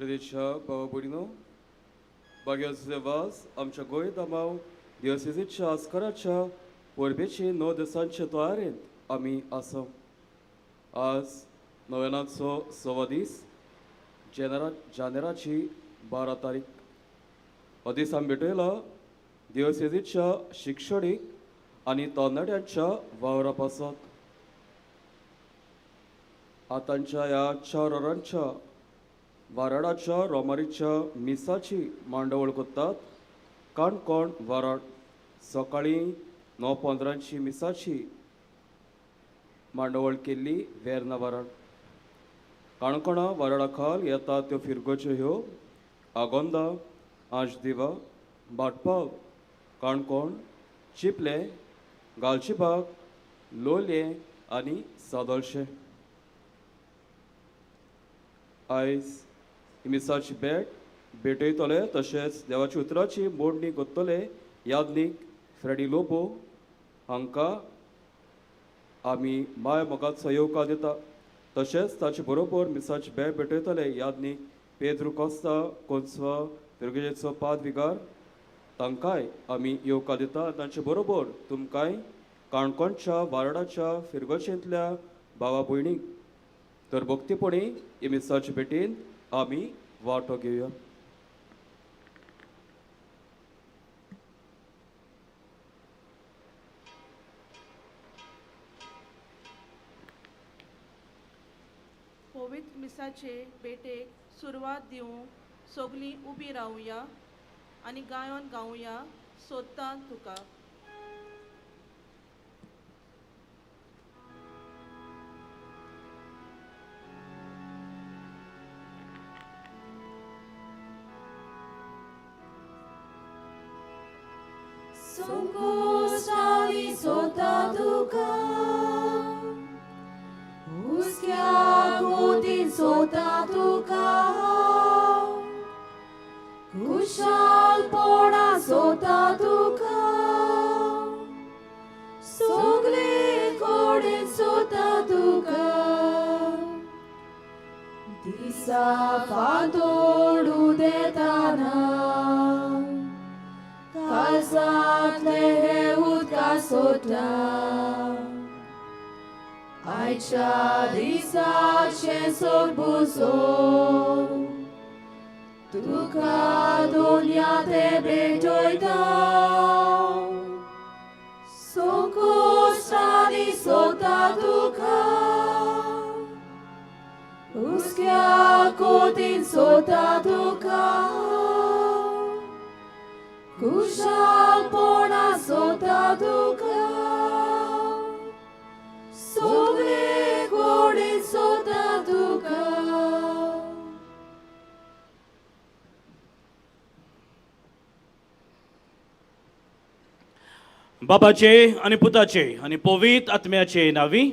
Predecha Baburino, Bagios Levas, आमच्या गोंय धामाव दिवसेच्या आस्कराच्या परबेची 9 दिसांचे तयारेंत आमी आसा. आज नोव्हेनाचो 6 दीस जानेराची 12 तारीख. हो दीस आमी भेटयला दिवसेच्या शिक्षणीक आनी तरणाट्यांच्या वावरापासत. आतांच्या ह्या 4 वरांच्या वाराडाच्या रोमारीच्या मिसाची मांडवळ करतात. काणकोण वाराड सकाळीं 9:15 मिसाची मांडवळ केल्ली वेर्ना वाराड. काणकोणा वाराडा खाल येता त्यो फिरगोच्यो ह्यो आगोंदा, आंजदिवा, भाटपाव, काणकोण, चिपले, गालजीबाग, लोलये आनी सादोळशे. आयज मिसाची भेटयतले तशेंच देवाची उतराची मोडणी करतले याज्ञीक फ्रेडी लोबो हांकां आमी माय मोगाचो येवकार दिता. तशेंच ताचे बरोबर मिसाची भेटयतले याज्ञीक पेद्रू कोस्ता कोन्सवा फिरगेचो पादविगार तांकांय आमी येवकार दिता. तांचे बरोबर तुमकांय काणकोणच्या वाराडाच्या फिरगोचेंतल्या भावा भयणीक तर भक्तीपणी हे मिसाचे भेटेन आमी वांटो घेवया. पवित्र मिसाचे भेटेक सुरवात दिवंक सगलीं उबी रावया आनी गायोन गावया सोदता तुका. Sonkostrali sotaduka, Uskya godin sotaduka, Kushal pona sotaduka, Sogle godin sotaduka, Disa fadodu detana. Kazatne utka sota, Aicha disace sorbuso, Tuka dunya te betoida, Soko strani sota tuka, Uskya kotin sota tuka. Kushal pona sota duka, Sogle godin sota duka. बाबाचे आणि पुताचे आणि पवित्र आत्म्याचे नावी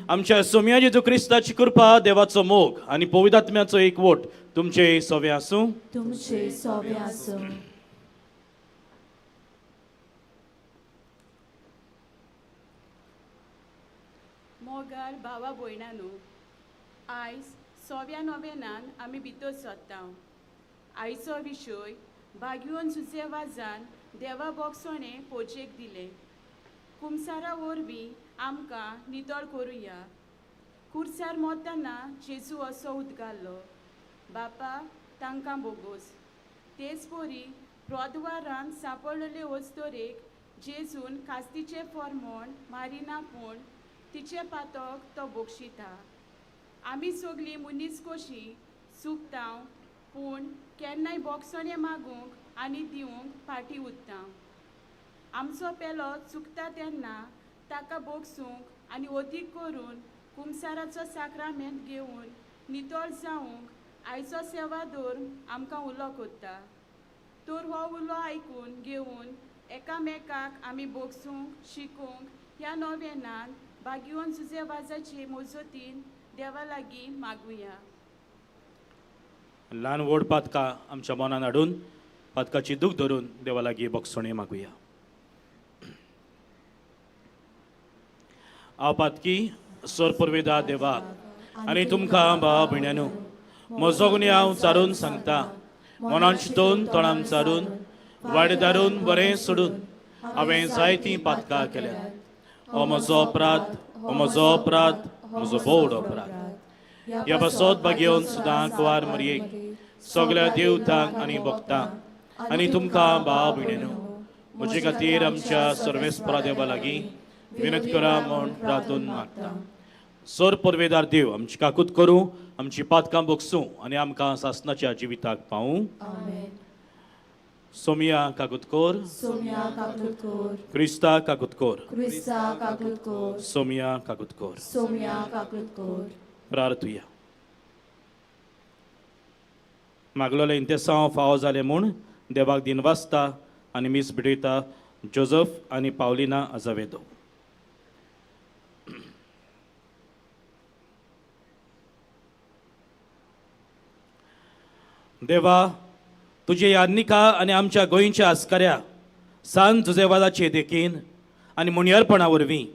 आमच्या सोम्या जेजू क्रिस्ताची कृपा देवाचो मोग आणि पवित्र आत्म्याचो एकवट तुमचे सोवे आसूं. तुमचे सोबे आसूं. मोगाल भावा भयणांनो, आयज 6व्या नोव्हेनान आमी भितर सरता. आयचो विशय भाग्योन सुसेवाजान देवा बोगसोणें पोचेक दिले. कुमसारा वरवीं आमकां नितळ करुया. खुर्सार मोताना जेजू असो उदगाल्लो. बापा तांकां बोगोस. तेच परी प्रद्वारान सांपडलेले वस्तोरेक जेजून कास्तीचे फॉर्मोण मारिना पूण तिचे पातोक तो बोगशिता. आमी सगलीं मनीस कोशी चुकतांव पूण केन्नाय बोगसोणें मागूंक आनी दिवंक फाटीं उरता. आमचो पेलो चुकता तेन्ना ताका बोगसूंक आनी ओतीक करून कुमसाराचो साक्रामेंत घेवन नितळ जावंक आयचो सेवादोर आमकां उलो करता. तर हो उलो आयकून घेवन एकामेकाक आमी बोगसूंक शिकूंक ह्या नोव्हेनान भाग्योन सुसेवाजाचे मोजतीन देवा लागीं मागुया. ल्हान व्हड पातकां आमच्या मनान हाडून पातकाची दूख धरून देवा लागीं बोगसोणें मागुया. हांव पातकी सोर परवेदा देवाक आनी तुमकां भावा भयण्यांनो म्हजो गुन्य हांव चारून सांगता मनान चिंतून तोंडान चारून वायट दारून बरें सोडून हांवें जायतीं पातकां केल्यात हो म्हजो अपराध हो म्हजो अपराध म्हजो बोड अपराध ह्या बसोत भाग्योन सुद्दां कुंवार मरयेक सगळ्या देवतांक आनी भक्तांक आनी तुमकां भाव भयणीनो म्हजे खातीर आमच्या सर्वेस्परा देवा लागीं विनत करा म्हूण प्रार्थून मागता सोर परवेदार देव आमची काकूत करूं आमची पातकां बोगसूं आनी आमकां सासणाच्या जिविताक पावूं आमेन. सोमिया काकुतकोर सोम्या काकुतकोर क्रिस्ता काकुतकोर क्रिस्ता काकुतकोर सोमिया काकुतकोर सोम्या काकुतकोर प्रार्थुया मागलोले इंतेसांव फावो जाले म्हूण देवाक दिनवासता आनी मीस भिडयता जोझफ आनी पावलिना अजावेदो देवा तुजे याज्ञिका आनी आमच्या गोंयच्या आस्काऱ्या सांत जुजेवादाचे देखीन आनी मुनियरपणा वरवीं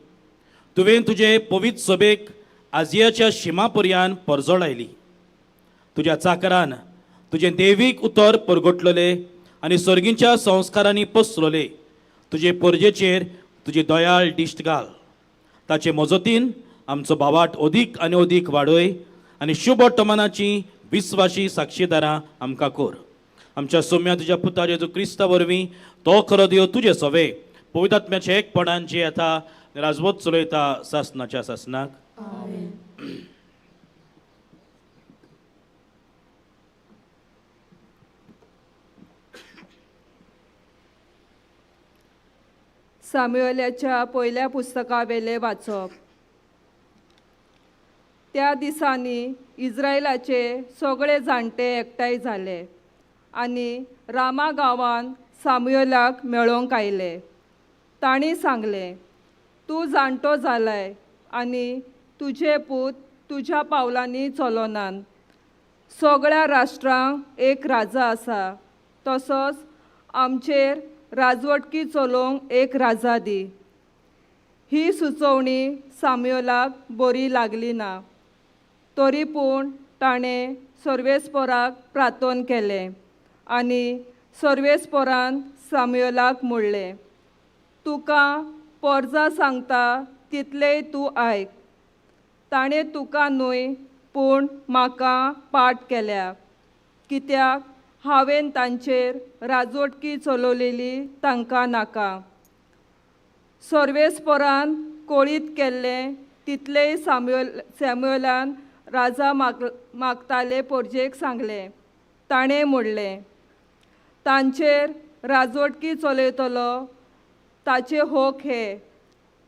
तुवें तुजे पवित्र सोबेक आजियाच्या शिमा पर्यान परजोड आयली तुज्या चाकरान तुजें देवीक उतर परगटलोले आनी सर्गींच्या संस्कारांनी पसरलोले तुजे परजेचेर तुजी दयाळ दिश्ट घाल ताचे मजतीन आमचो भावाट अदीक आनी अदीक वाडय आनी शुभ वर्तमानाची विस्वाशी साक्षीदारां आमकां कोर आमच्या सोम्या तुज्या पुता जेजू क्रिस्ता वरवीं तो खरो देव तुजे सवे पवित्रात्म्याचे एकपणान जे येता राजवत चलयता सासणाच्या सासनाक आमेन. सामुएलाच्या पयल्या पुस्तका वेले वाचप त्या दिसांनी इस्रायलाचे सगळे जाणटे एकठांय जाले आनी रामा गांवांत सामुएलाक मेळोवंक आयले तांणी सांगलें तूं जाणटो जालाय आनी तुजे पूत तुज्या पावलांनी चलोनान सगळ्या राष्ट्रांक एक राजा आसा तसोच आमचेर राजवटकी चलोवंक एक राजा दी ही सुचोवणी सामुएलाक बरी लागली ना तरी पूण ताणें सर्वेस्पराक प्रार्थन केलें आनी सर्वेस्परान सामुएलाक म्हणलें तुका परजा सांगता तितलेय तूं आयक ताणें तुका न्हय पूण म्हाका पाट केल्या कित्याक हांवें तांचेर राजवटकी चलोवलेली तांकां नाका सर्वेस्परान कळीत केल्लें तितलेय सॅम्युएलान राजा मागताले परजेक सांगलें ताणें म्हणलें तांचेर राजवटकी चलयतलो ताचे होक हे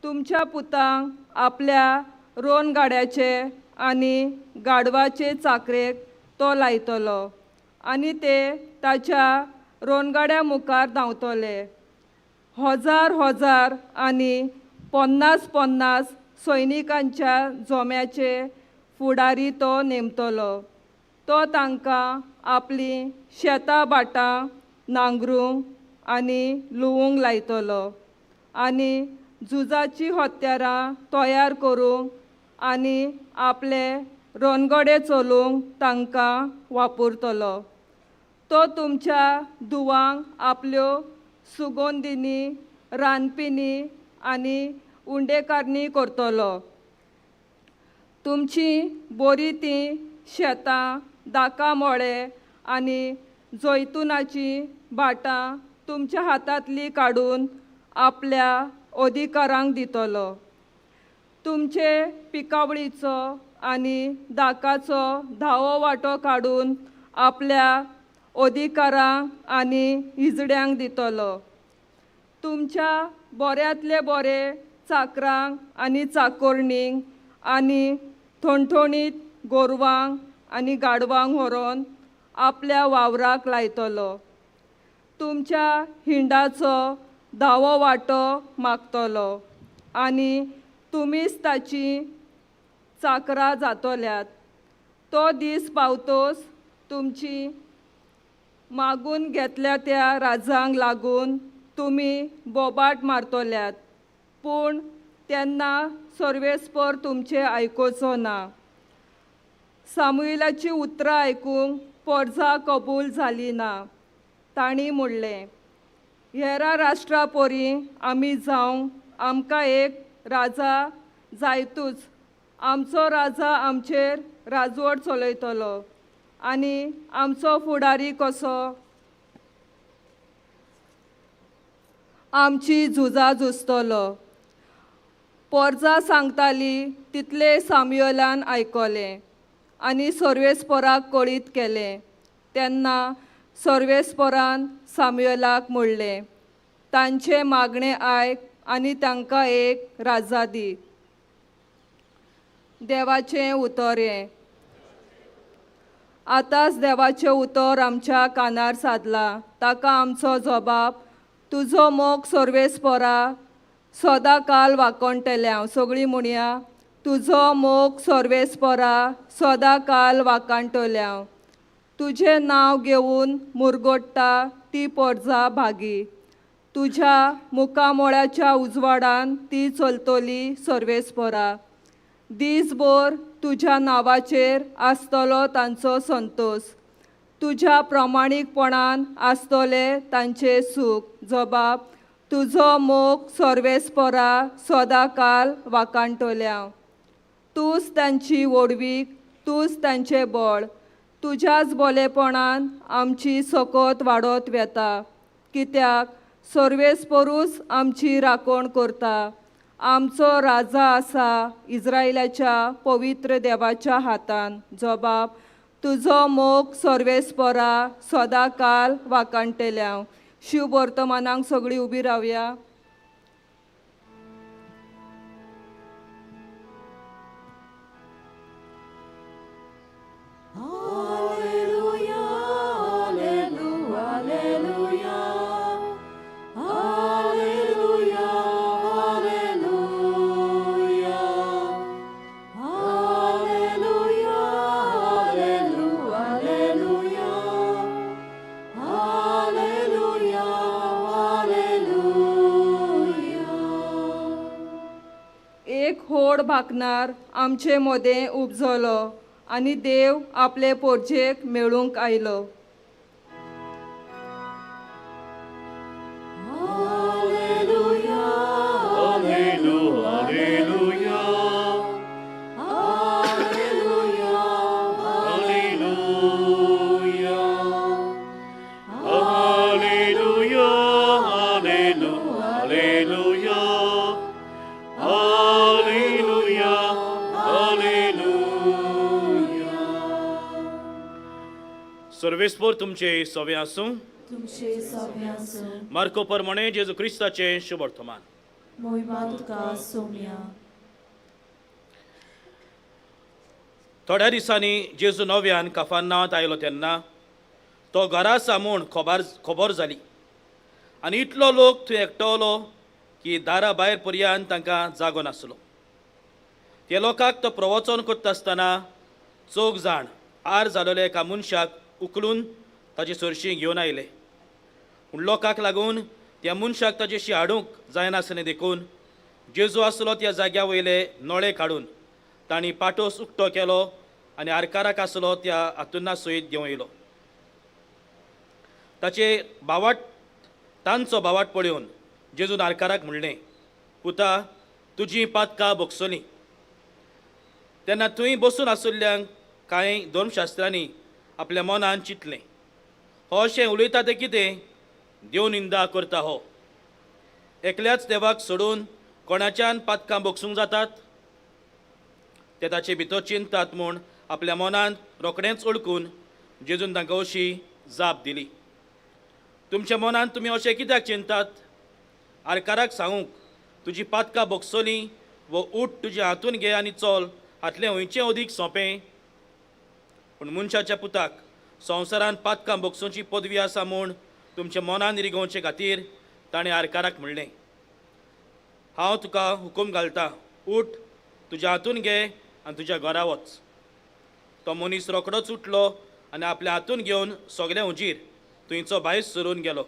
तुमच्या पुतांक आपल्या रोन गाड्याचे आनी गाडवाचे चाकरेक तो लायतलो आनी ते ताच्या रोनगाड्या मुखार धांवतले हजार हजार आनी 50 सैनिकांच्या जोम्याचे फुडारी तो नेमतलो तो तांकां आपली शेतां बाटां नांगरूंक आनी लुवूंक लायतलो आनी झुजाची हत्यारां तयार करूंक आनी आपले रोनगडे चलोवंक तांकां वापरतलो तो तुमच्या धुवांक आपल्यो सुगोंदिनी रांदपिनी आनी उंडेकारणी करतलो तुमची बरी तीं शेतां दाका मोळे आनी जैतुनाची बाटां तुमच्या हातांतली काडून आपल्या अधिकारांक दितलो तुमचे पिकावळीचो आनी दाकाचो धावो वांटो काडून आपल्या अधिकारांक आनी हिजड्यांक दितलो तुमच्या बऱ्यांतले बरे चाकरांक आनी चाकोरणींक आनी ठणठणीत गोरवांक आनी गाडवांक व्हरोन आपल्या वावराक लायतलो तुमच्या हिंडाचो धावो वांटो मागतलो आनी तुमीच ताची चाकरां जातोल्यात तो दीस पावतोच तुमची मागून घेतल्या त्या राजांक लागून तुमी बोबाट मारतोल्यात पूण तेन्ना सर्वेस्पर तुमचे आयकोचो ना सामुएलाची उतरां आयकूंक पोरजां कबूल जाली ना. तांणी म्हणलें, हेरा राष्ट्रा पोरी आमी जावंक आमकां एक राजा जायतूच. आमचो राजा आमचेर राजवट चलयतलो आनी आमचो फुडारी कसो आमची झुजां झुजतलो. पोरजां सांगतालीं तितले सामुएलान आयकलें आनी सर्वेस्पराक कळीत केलें. तेन्ना सर्वेस्परान सामुएलाक म्हणलें, तांचे मागणें आयक आनी तांकां एक राजा दी. देवाचें उतर हें. आतांच देवाचें उतर आमच्या कानार सादलां. ताका आमचो जबाब, तुजो मोग सर्वेस्परा सदां काल वाकोणटलें. हांव सगळीं म्हणया, तुजो मोग सर्वेस्परा सदां काल वाकाणटलें. हांव तुजें नांव घेवन मुरगोडटा ती पोरजां भागी. तुज्या मुखामोळ्याच्या उजवाडान ती चलतली सर्वेस्परा. दीसभर तुज्या नांवाचेर आसतलो तांचो संतोश. तुज्या प्रमाणीकपणान आसतलें तांचें सूख. जबाब, तुजो मोग सर्वेस्परा सदां काल वाकाणटलें. हांव तूंच तांची वडवीक, तूंच तांचें बळ. तुज्याच बोलेपणान आमची सकत वाडत वेता. कित्याक सर्वेस्परूच आमची राखण करता. आमचो राजा आसा इस्रायेलाच्या पवित्र देवाच्या हातान. जबाब, तुजो मोग सर्वेस्परा सदां काल वाकाणटलें. हांव शिव वर्तमानाक सगळीं उबी रावया. एक होड भाकणार आमचे मोदें उपजलो आनी देव आपले पोरजेक मेळूंक आयलो. सर्वेस्पर तुमचे सवे आसूं. तुमचे सगळे आसूं. मार्को प्रमाणे जेजू क्रिस्ताचे शुभ वर्तमान. मोहिमा तुका सोम्या. थोड्या दिसांनी जेजू नव्यान कफरनाहूमांत आयलो तेन्ना तो घरा आसा म्हूण खबर जाली आनी इतलो लोक थंय एकटवलो की दारा भायर पर्यंत तांकां जागो नासलो. त्या लोकांक तो प्रवचन करता आसतना 4 जाण आर जालोले एका मनशाक उखलून ताचे सरशी घेवन आयले. पूण लोकांक लागून त्या मनशाक ताचेशी हाडूंक जायनासलें देखून जेजू आसलो त्या जाग्या वयले नळे काडून तांणी पाटोस उक्तो केलो आनी आरकाराक आसलो त्या हातुन्ना सयत घेवन येयलो. तांचो भावाट पळोवन जेजून आरकाराक म्हणलें, पुता, तुजीं पातकां भोगसलीं. तेन्ना थंय बसून आशिल्ल्यांक कांय धर्मशास्त्रांनी आपल्या मनान चिंतलें, हो अशें उलयता तें कितें? देव निंदा करता हो. एकल्याच देवाक सोडून कोणाच्यान पातकां भोगसूंक जातात? ते ताचे भितर चिंतात म्हूण आपल्या मनान रोखडेंच ओळखून जेजून तांकां अशी जाप दिली. तुमच्या मनान तुमी अशें कित्याक चिंतात? आरकाराक सांगूंक, तुजी पातकां भोगसलीं वो उठ तुज्या हातून घे आनी चल, हातलें खंयचें अदीक सोंपें? पूण मनशाच्या पुताक संवसारान पातकां भोगसूंची पदवी आसा म्हूण तुमच्या मनान रिगोवचे खातीर ताणें आरकाराक म्हणलें, हांव तुका हुकूम घालतां, उठ, तुज्या हातून घे आनी तुज्या घरा वच. तो मनीस रोखडोच उठलो आनी आपल्या हातून घेवन सगळे हुजीर थंयचो भायर सरून गेलो.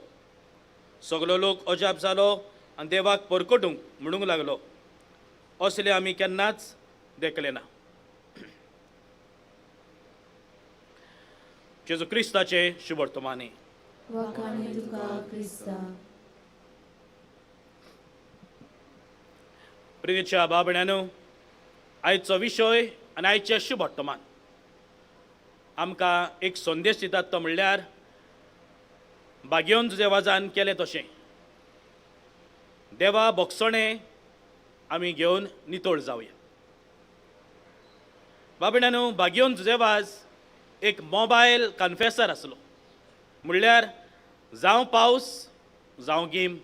सगलो लोक अजाप जालो आनी देवाक परकटूंक म्हणूंक लागलो, असलें आमी केन्नाच देखलें ना. जेजू क्रिस्ताचे शुभ वर्तमानी. वखाणी तुका क्रिस्ता. प्रियेच्या बाबड्यानो, आयचो विशय आनी आयचें शुभ वर्तमान आमकां एक संदेश दितात. तो म्हणल्यार बागेवन तुजे वाजान केलें तशें देवा बोगसणें आमी घेवन नितळ जावया. बाबड्यानो, बागेवन तुजे वाज एक मोबायल कन्फेसर आसलो. म्हणल्यार जावं पावस, जावं गीम,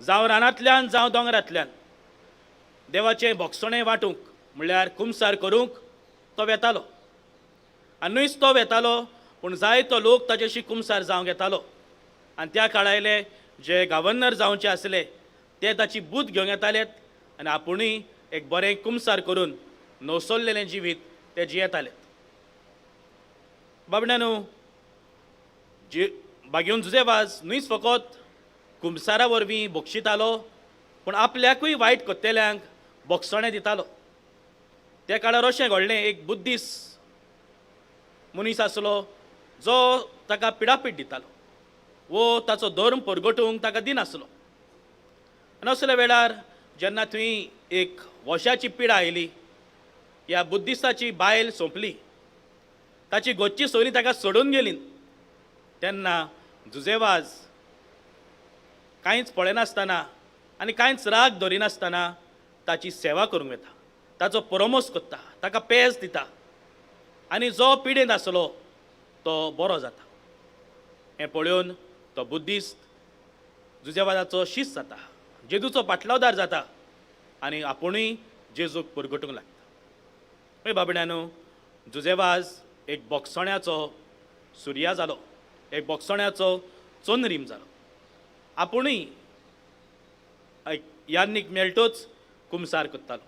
जावं रानांतल्यान, जावं दोंगरांतल्यान देवाचें बोगसणें वांटूंक म्हणल्यार कुमसार करूंक तो वेतालो. आनी न्हयच तो वेतालो, पूण जायतो लोक ताचेशी कुमसार जावंक येतालो. आनी त्या काळायले जे गव्हर्नर जावचे आसले ते ताची बूद घेवंक येतालेत आनी आपुणूय एक बरें कुमसार करून नवसोल्लेलें जिवीत ते जियेतालेत. बाबड्यानो, बागेवन तुजे वाज न्हयच फकत कुमसारा वरवीं बक्षितालो, पूण आपल्याकूय वायट कोत्तेल्यांक बोगसणें दितालो. त्या काळार अशें घडलें, एक बुद्धिस्ट मनीस आसलो जो ताका पिडापीड दितालो वो ताचो धर्म परगटूंक ताका दिनासलो. आनी असल्या वेळार जेन्ना थंय एक वशाची पिडा आयली, ह्या बुद्धिस्टाची बायल सोंपली, ताची घरची सोयरी ताका सोडून गेली, तेन्ना जुजेवाज कांयच पळयनासतना आनी कांयच राग धरिनासतना ताची सेवा करूंक येता, ताचो परमोस करता, ताका पेज दिता आनी जो पिडेंत आसलो तो बरो जाता. हें पळोवन तो बुद्धिस्ट जुजेवाजाचो शिश्य जाता, जेजूचो पाटलावदार जाता आनी आपुणूय जेजूक परगटूंक लागता. मागीर बाबड्यानो, जुजेवाज एक बोगसण्याचो सुर्या जालो, एक बोगसण्याचो चोनरीम जालो. आपुणूय यान्नीक मेळटूच कुमसार करतालो.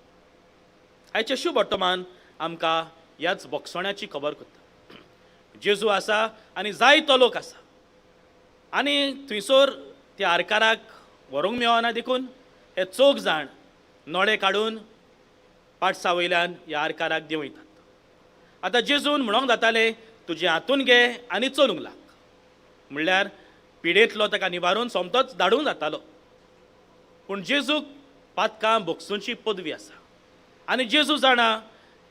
आयचें शुभ वर्तमान आमकां ह्याच बोगसण्याची खबर करता. जेजू आसा आनी जायतो लोक आसा आनी थंयसर त्या आरकाराक व्हरूंक मेळना देखून हे 4 जाण नोळे काडून पाटसा वयल्यान ह्या आरकाराक दिवं येतात. आतां जेजून म्हणोंक जाताले तुजे हातून घे आनी चलूंक लाग, म्हणल्यार पिडेंतलो ताका निवारून सोमतोच धाडूंक जातालो. पूण जेजूक पातकां बोगसूंची पदवी आसा आनी जेजू जाणा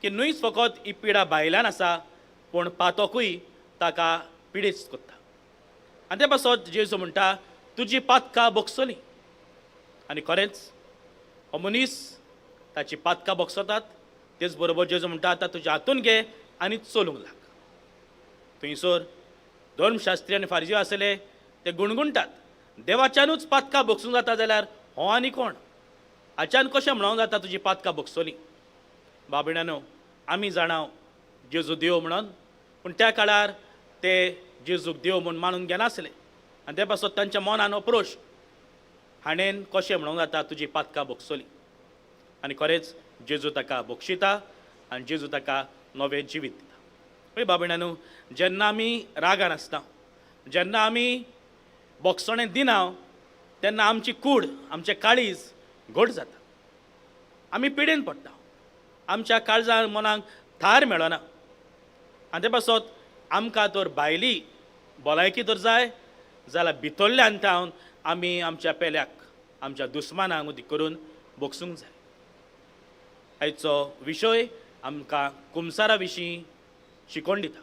की न्हयच फकत ही पिडा भायल्यान आसा, पूण पातोकूय ताका पिडेच करता. आनी ते पासत जेजू म्हणटा तुजी पातकां बोगसली. आनी खरेंच हो मनीस ताची पातकां बोगसतात. तेच बरोबर जेजू म्हणटा आतां तुज्या हातून घे आनी चलूंक लाग. थंयसर धर्मशास्त्री आनी फार्जी आसले ते गुणगुणटात, देवाच्यानूच पातकां बोगसूंक जाता जाल्यार हो आनी कोण? हाच्यान कशें म्हणोंक जाता तुजी पातकां बोगसली? बाबड्यानो, आमी जाणाव जेजू देव म्हणून, पूण त्या काळार ते जेजूक देव म्हूण मानून घेनासले आनी ते पासत तांच्या मनान अप्रोच हाणेन कशें म्हणोंक जाता तुजी पातकां बोगसली. आनी खरेंच जेजू ताका बक्षिता आनी जेजू ताका नवें जिवीत दिता. पळय बाबड्यानो, जेन्ना आमी रागान आसता, जेन्ना आमी बोगसणें दिना, तेन्ना आमची कूड, आमचें काळीज घट जाता, आमी पिडेन पडटा, आमच्या काळजान मनाक थार मेळना. आनी ते पासत आमकां तर भायली भलायकी तर जाय जाल्यार भितरल्या अंतावन आमी आमच्या पेल्याक, आमच्या दुस्मानांक उदी करून बोगसूंक जाय. आयचो विशय आमकां कुमसारा विशीं शिकोवन दिता.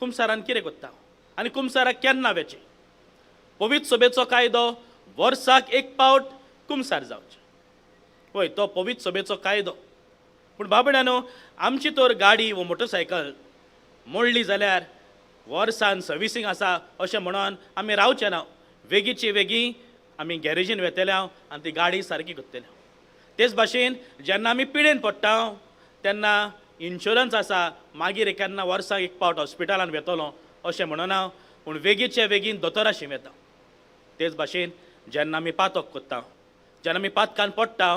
कुमसारान कितें करता आनी कुमसाराक केन्ना वेचें? पवित्र सभेचो कायदो वर्साक एक पावट कुमसार जावचें. पळय, तो पवित्र सभेचो कायदो. पूण बाबड्यानो, आमची तर गाडी वा मोटरसायकल मोडली जाल्यार वर्सान सर्विसींग आसा अशें म्हणून आमी रावचे ना. वेगीचे वेगीं आमी गॅरेजीन वेतल्या आनी ती गाडी सारकी करतल्या. तेच भाशेन जेन्ना आमी पिडेन पडटा तेन्ना इन्शुरन्स आसा, मागीर केन्ना वर्साक एक पावट हॉस्पिटलान वेतलो अशें म्हणून हांव, पूण वेगीचे बेगीन दोतोराशी वेता. तेच भाशेन जेन्ना आमी पातक करता, जेन्ना आमी पातकान पडटा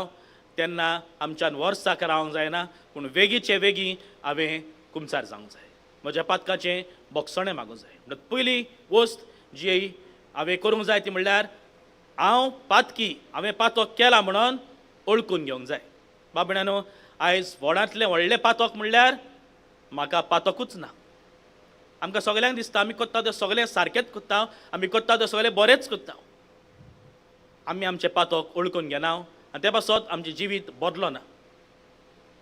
तेन्ना आमच्यान वर्साक रावंक जायना, पूण वेगीचे बेगीन हांवें कुमसार जावंक जाय, म्हज्या पातकाचें बोगसणें मागूंक जाय. म्हणून पयली वस्त जी हांवें करूंक जाय ती म्हणल्यार हांव पातकी, हांवें पातक केला म्हणून ओळखून घेवंक जाय. बाबड्यानो, आयज व्हडांतलें व्हडलें पातक म्हणल्यार म्हाका पातकूच ना. आमकां सगल्यांक दिसता आमी कोत्ता तें सगळें सारकेंच कोत्ता, आमी कोत्ता तें सगळें बरेंच कोत्ता. आमी आमचे पातक ओळखून घेना आनी ते पासत आमचें जिवीत बदलो ना.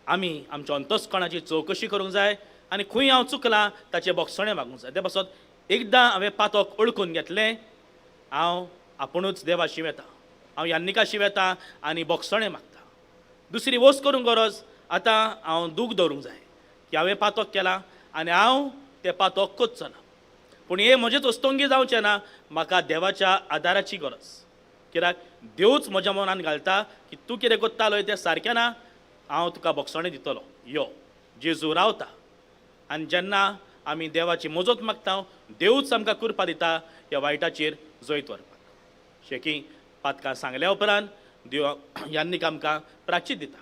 आमी आमच्या अंतस्कणाची चवकशी करूंक जाय आनी खंय हांव चुकलां ताचें बोगसणें मागूंक जाय. ते पासत एकदां हांवें पातक ओळखून घेतलें, हांव आपुणूच देवा शिवेता, हांव यान्निका शिवेता आनी बोगसणें मागता. दुसरी वस्त करूंक गरज आतां हांव दूख दवरूंक जाय की हांवें पातक केलां आनी हांव तें पातक कोत्चो ना. पूण हे म्हजेच वस्तोंगी जावचें ना, म्हाका देवाच्या आदाराची गरज. कित्याक देवूच म्हज्या मनान घालता की तूं कितें कोत्तालो तें सारकें ना, हांव तुका बोगसणें दितलो. यो जेजू रावता आनी जेन्ना आमी देवाची मजत मागता देवूच आमकां कृपा दिता ह्या वायटाचेर जैत व्हरपाक. शेकी पातकां सांगल्या उपरांत देव यान्नीक आमकां प्राचीत दिता,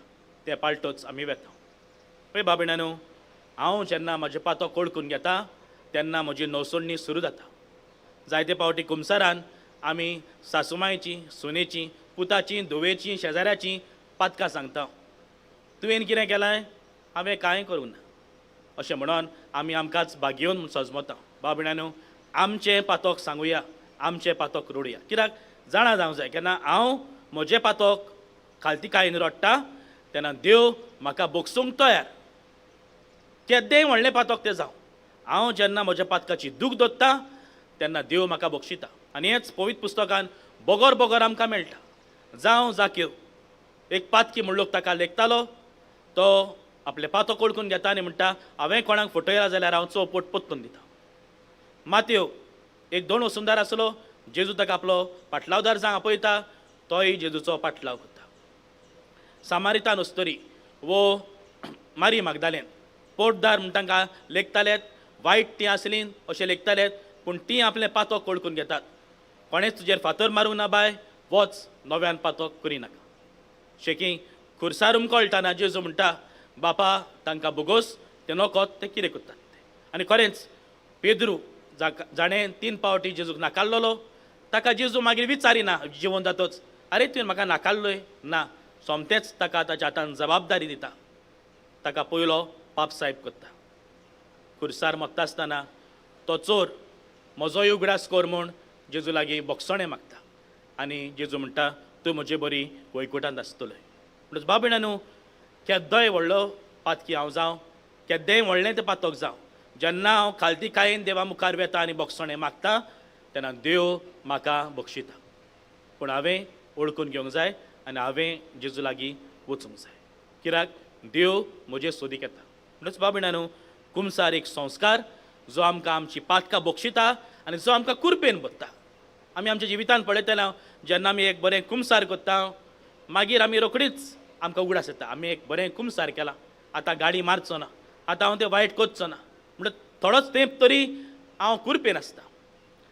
तें पाळटोच आमी वेता. पळय बाबिणांनो, हांव जेन्ना म्हजें पातक ओळखून घेता तेन्ना म्हजी नवसोडणी सुरू जाता. जायते फावटी कुमसारान आमी सासूमायची, सुनेची, पुताची, धुवेची, शेजाऱ्याची पातकां सांगता. तुवें कितें केलां? हांवें कांय करूंक ना अशें म्हणून आमी आमकांच भाग्येवन म्हूण सजमता. बाबिणांनो, आमचें पातक सांगुया, आमचें पातक रोडुया. कित्याक जाणा जावंक जाय, केन्ना हांव म्हजें पातक खालती कायन रडटा तेन्ना देव म्हाका बोगसूंक तयार. केद्देंय व्हडलें पातक तें जावं, हांव जेन्ना म्हज्या पातकाची दूख दोत्ता तेन्ना देव म्हाका बक्षिता. आनी हेंच पवित्र पुस्तकान बोगोर बोगोर आमकां मेळटा. जावं जाक्यो एक पातकी म्हूण लोक ताका लेखतालो, तो आपलें पातक ओळखून घेता आनी म्हणटा हांवें कोणाक फटयला जाल्यार हांव चौपट पोत्तून दिता. मातयो एक दोन वसुंदार आसलो, जेजू ताका आपलो पाटलावदार जावंक आपयता, तोय जेजूचो पाटलाव करता. सामारितान उस्तरी वो मारी मागदालेन पोटदार म्हूण तांकां लेखतालेत, वायट ती आसली अशें लेखतालेत, पूण ती आपलें पातक ओळखून घेतात. कोणेच तुजेर फातर मारूंक ना बाय, वच नव्यान पातक करिनाका. शेकी खुर्सारूम कळटाना जेजू म्हणटा बापा तांकां बोगोस, ते नकोत ते कितें करतात ते. आनी खरेंच पेद्रू जाणें 3 फावटी जेजूक नाकारलेलो, ताका जेजू मागीर विचारिना जिवन जातच, आरे तुवें म्हाका नाकारलोय ना, सोमतेंच ताका ताच्या हातान जबाबदारी दिता. ताका पयलो पाप साहेब करता. खुर्सार मागता आसतना तो चोर म्हजोय उगडास कर म्हूण जेजू लागीं बोगसणें मागता. आनी जेजू म्हणटा तूं म्हजे बरी वैकुंठांत आसतलोय. म्हणून बाबिणांनो, केद्दोय व्हडलो पातकी हांव जावं, केद्देंय व्हडलें तें पातक जावं, जेन्ना हांव खालती कायेन देवा मुखार वेता आनी बोगसणें मागता तेन्ना देव म्हाका बक्षिता. पूण हांवें ओळखून घेवंक जाय आनी हांवें जेजू लागीं वचूंक जाय. कित्याक देव म्हजे सोदीक येता. म्हणूच बाबिणांनो, कुमसार एक संस्कार जो आमकां आमची पातकां बक्षिता आनी जो आमकां कुरपेन बसता. आमी आमच्या जिवितान पळयतले जेन्ना आमी एक बरें कुमसार करता मागीर आमी रोखडीच आमकां उगडास येता, आमी एक बरें कुमसार केलां, आतां गाडी मारचो ना, आतां हांव तें वायट कोत्चो ना. म्हणटच थोडोच तेंप तरी हांव कुरपेन आसता.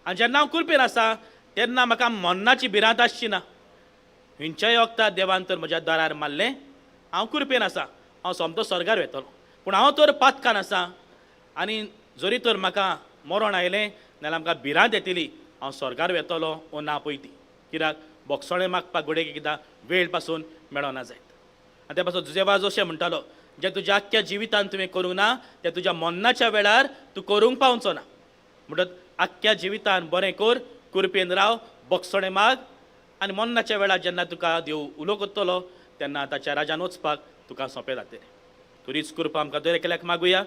आनी जेन्ना हांव कुरपेन आसा तेन्ना म्हाका मन्नाची भिरांत आसची ना. खंयच्याय वखदार देवान तर म्हज्या दारार मारलें, हांव कुरपेन आसा, हांव सोमतो स्वर्गार वेतलो. पूण हांव तर पातकान आसा आनी जरी तर म्हाका मरण आयलें जाल्यार आमकां भिरांत येतली, हांव स्वर्गार वेतलो वो ना पळय ती. कित्याक बोगसणें मागपाक घोडेक एकदां वेळ पासून मेळना जायत. आनी त्या पासून जेवा जोशे म्हणटालो, जें तुज्या आख्ख्या जिवितान तुवें करूं ना तें तुज्या मरणाच्या वेळार तूं करूंक पावचो ना. म्हणटच आख्ख्या जिवितान बरें कर, कुरपेन राव, बोगसणें माग आनी मरणाच्या वेळार जेन्ना तुका देव उलो करतलो तेन्ना ताच्या राजान वचपाक तुका सोंपें जातलें. तुरीच कृपा आमकां दर एकल्याक मागुया.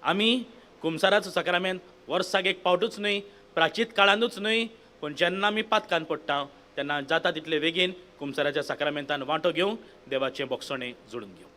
आमी कुमसाराचो सक्रमेंत वर्साक एक फावटूच न्हय, प्राचीत काळानूच न्हय, पूण जेन्ना आमी पातकान पडटा तेन्ना जाता तितले बेगीन कुमसाराच्या सक्रमेंतान वांटो घेवंक, देवाचें बोगसणें जोडून घेवंक.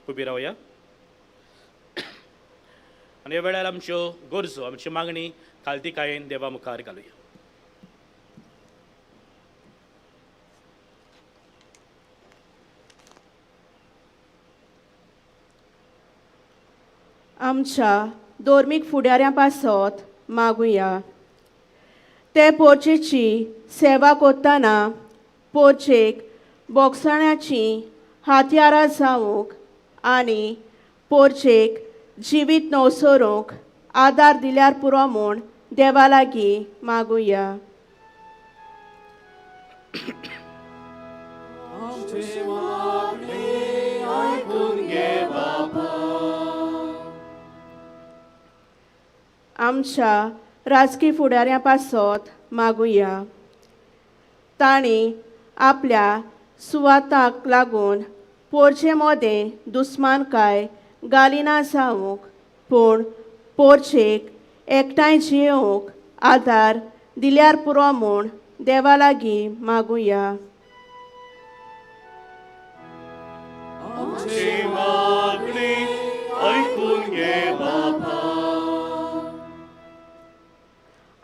उबी रावया आनी ह्या वेळार आमच्यो गरजो, आमची मागणी खालती कायेन देवा मुखार घालुया. आमच्या धोर्मीक फुडाऱ्यां पासत मागुया. ते पोरचेची सेवा करतना पोरचेक बोगसण्याची हातयारां जावंक आनी पोरचेक जिवीत नवसरूंक आदार दिल्यार पुरो म्हूण देवा लागीं मागुया. आमच्या राजकीय फुडाऱ्यां पासत मागुया. तांणी आपल्या सुवाताक लागून पोरचे मोदें दुस्मानकाय घालिना जावंक पूण पोरचेक एकठांय जियोंक आदार दिल्यार पुरो म्हूण देवा लागीं मागुया.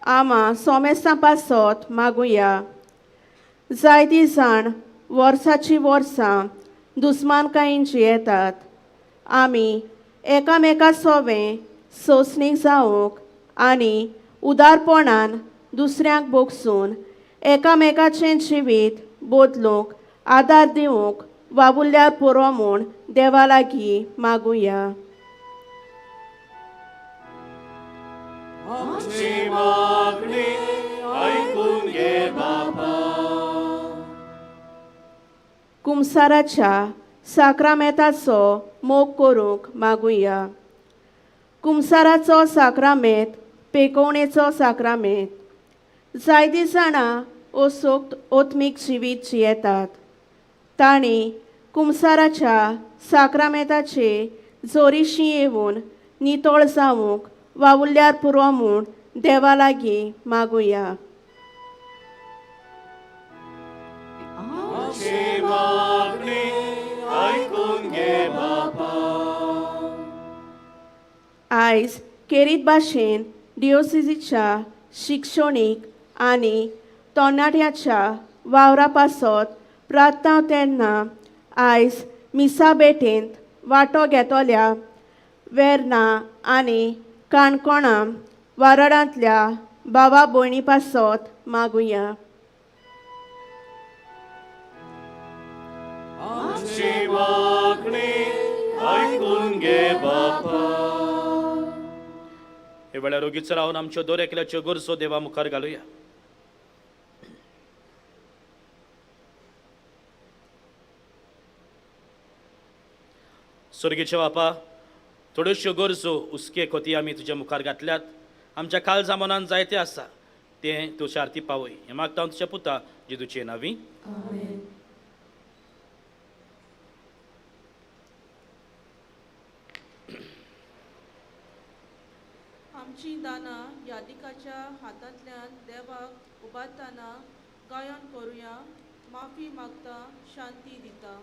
आमा सोमेस्तां पासत मागुया. जायतीं जाण वर्सांचीं वर्सां दुस्मानकायेन जियेतात. आमी एकामेका सोबें सोंसणीक जावंक आनी उदारपणान दुसऱ्यांक बोगसून एकामेकाचें जिवीत बदलूंक आदार दिवंक वावुरल्यार पुरो म्हूण देवा लागीं मागुया. कुमसाराच्या साक्रामेंताचो मोग करूंक मागुया. कुमसाराचो साक्रामेंत पेकोवणेचो साक्रामेंत. जायतीं जाणां ओसोक्त ओत्मीक जिवीत जियेतात. तांणी कुमसाराच्या साक्रामेंताचे जोरीशीं येवून नितळ जावंक वावुरल्यार पुरो म्हूण देवा लागीं मागुया. आयज केरीत भाशेन डिओसिसीच्या शिक्षणीक आनी तरणाट्याच्या वावरा पासत प्रार्थना तेन्ना आयज मिसा बेटेंत वांटो घेतल्या वेर्ना आनी काणकोणां वारडांतल्या भावा भयणी पासत मागुया. हे वेळार ओगीच रावन आमच्यो दर एकल्याच्यो गरजो देवा मुखार घालुया. स्वर्गीचे बापा, थोड्योश्यो गरजो हुस्के खोती आमी तुज्या मुखार घातल्यात. आमच्या काळजा मनान जायते आसा तें तूं शार्ती पावय. हें मागता हांव तुज्या पुता जेजूचे नांवी. आमेन. आमची दानां यादिकाच्या हातांतल्यान देवाक उबारतना गायन करुया. माफी मागता, शांती दिता.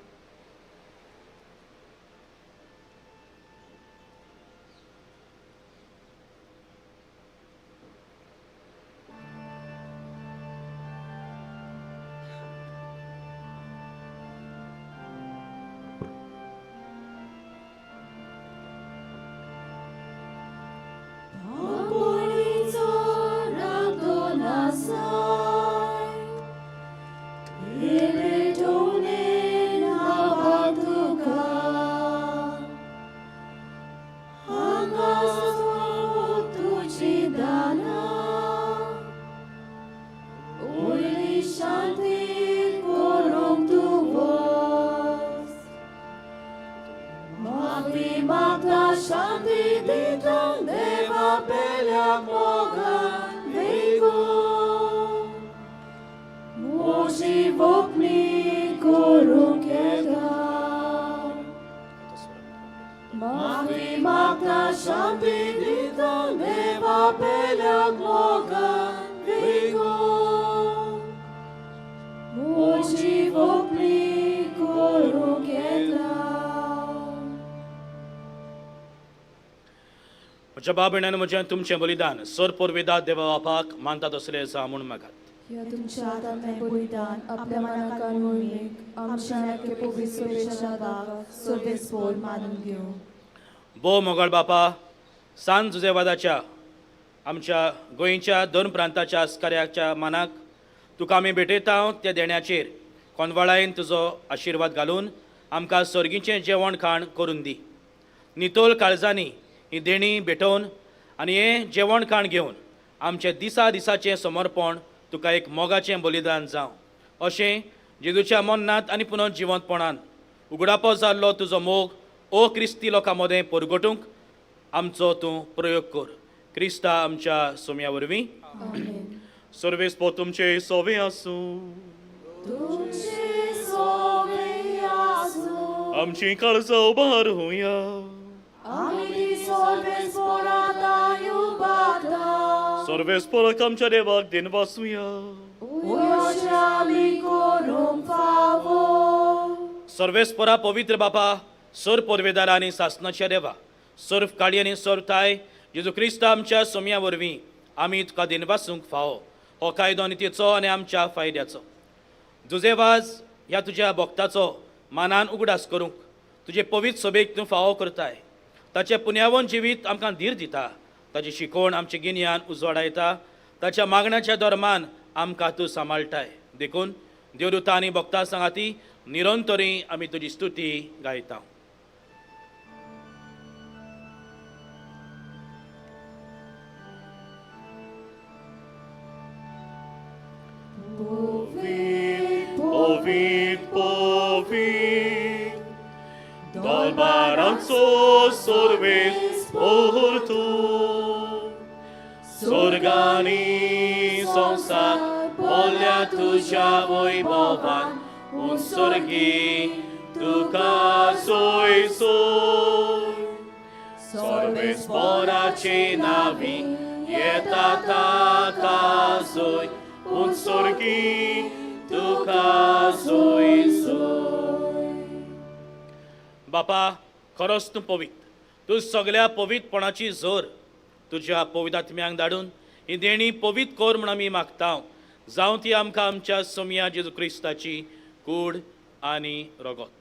म्हज्या बाबण्यान म्हजें तुमचें बलिदान सर पोरविदा देवा बापाक मानतात असलें आसा म्हूण मागात. ह्या तुमच्या हातांतलें बलिदान आपल्या मनाक आणवणीक आमच्या नाके पवित्र दाग सर्वेस्पोर मानून घेवं. भोव मोगळ बापा, सांत जुजेवादाच्या आमच्या गोंयच्या दोन प्रांताच्या आस्काऱ्याच्या मानाक तुका आमी भेटयता. त्या देण्याचेर कोनवाळायेन तुजो आशिर्वाद घालून आमकां सर्गीचें जेवण खाण करून दी. नितोल काळजांनी ही देणी भेटोवन आनी हें जेवण खाण घेवन आमचे दिसा दिसाचें समर्पण तुका एक मोगाचें बलिदान जावं अशें जेजूच्या मरणांत आनी पुनः जिवंतपणान उगडापो जाल्लो तुजो मोग ओ क्रिस्ती लोकां मदें परगटूंक आमचो तूं प्रयोग कर. क्रिस्ता आमच्या सोम्या वरवीं सर्वेस्पो तुमचे सोवे आसूं. आमची काळजां उबारूया. सर्वेस्पोराक आमच्या देवाक दिन वासूया. सर्वेस्परा पवित्र बापा सर पोरवेदार आनी सासणाच्या देवा सर्व काळी आनी सर्व थाय जेजू क्रिस्ता आमच्या सोम्या वरवीं आमी तुका दिन वासूंक फावो हो कायदो नितीचो आनी आमच्या फायद्याचो. तुजे वाज ह्या तुज्या भक्ताचो मानान उगडास करूंक तुजे पवित्र सभेक तूं फावो करताय. ताचें पुण्यावन जिवीत आमकां धीर दिता. ताची शिकोवण आमच्या गिन्यान उजवाडायता. ताच्या मागण्याच्या धर्मान आमकां तूं सांबाळटाय. देखून देवदूतां आनी भक्तां सांगाती निरंतरी आमी तुजी स्तुती गायता. Povit, povit, dolbaranzo sorves portu, sorgani sonsa polja tuja vojvovan, un sorgi tuka soj soj. Sorves porače navi, je ta soj, un sorgi तुका सोय सोय. बापा खरोच तूं पवित. तूं सगळ्या पवित्रपणाची जोर तुज्या पवित्र आत्म्यांक धाडून ही देणी पवित्र कोर म्हूण आमी मागता. जावं ती आमकां आमच्या सोम्या जेजू क्रिस्ताची कूड आनी रगत.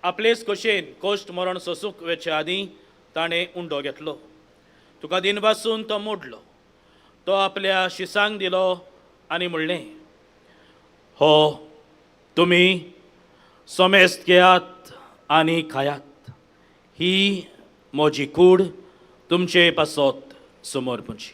आपलेच कशेन कोश्ट मरण सोसूंक वेच्या आदीं ताणें उंडो घेतलो. तुका दिन पासून तो मोडलो. तो आपल्या शिसांक दिलो आनी म्हणलें हो तुमी सोमेस्त घेयात आनी खायात. ही म्हजी कूड तुमचे पासत समर्पणची.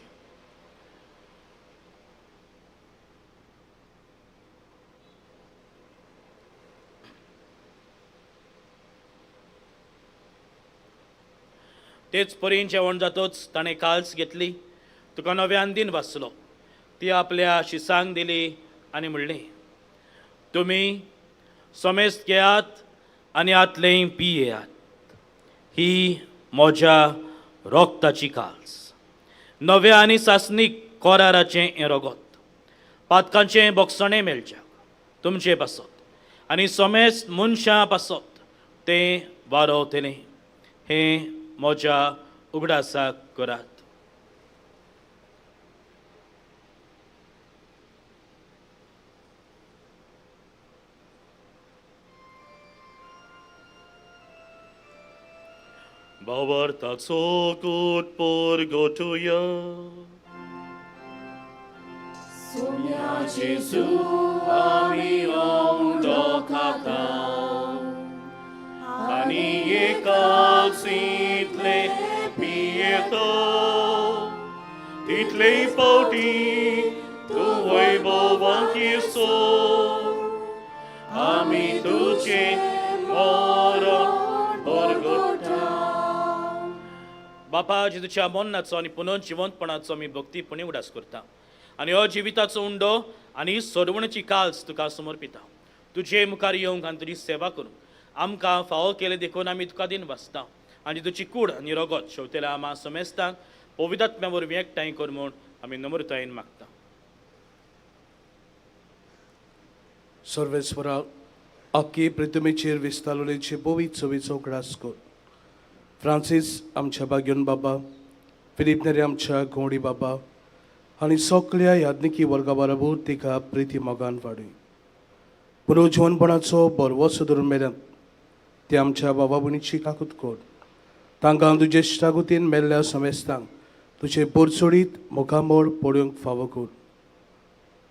तेच परीन जेवण जातोच ताणें काल्स घेतली. तुका नव्यान दिन वाचलो. ती आपल्या शिसांक दिली आनी म्हणलें तुमी सोमेस्त घेयात आनी आतलें पियेयात. ही म्हज्या रोगताची काल्स नव्या आनी सासनीक कोराराचें हें रगत पातकांचें बोगसणें मेळच्याक तुमचे पासत आनी सोमेस्त मनशां पासत तें वारोवतलें. हें म्हज्या उगडासाक करात. Bawartaco gut porgotuja. Sumia Jesu ami ondo kakao. Ani ekal sitle pieto. Title pauti tu vojvovan kieso. Ami tuce moro porgota. बापा जेजूच्या मरणाचो आनी पुनः जिवंतपणाचो आमी भक्तीपणी उडास करता आनी हो जिविताचो उंडो आनी सोडवणेची काल्स तुका समर्पिता. तुजे मुखार येवंक आनी तुजी सेवा करूंक आमकां फावो केले देखून आमी तुका दिन वाचता आनी तुजी कूड आनी रगत शेवतेल्या आमा समेस्तांक पवित्रात्म्या वरवीं एकठांय कर म्हूण आमी नम्रतायेन मागता. सर्वेस्वरा आख्खे पृथ्वीचेर विस्तारलेचे पवित्र सवेचो उगडास कर. फ्रांसीस आमच्या बाग्योन बाबा, फिलिप नेरे आमच्या घोडी बाबा आनी सगळ्या याज्ञिकी वर्गा बरोबर तिका प्रिती मोगान वाडय. पुरो जिवनपणाचो बरवो सुदरून मेल्यात ते आमच्या बाबा भयणीची काकूत कर. तांकां तुजे इश्टागुतीन मेल्ल्या समेस्तांक तुजे पोरचोडीत मुखामोड पडूंक फावो कर.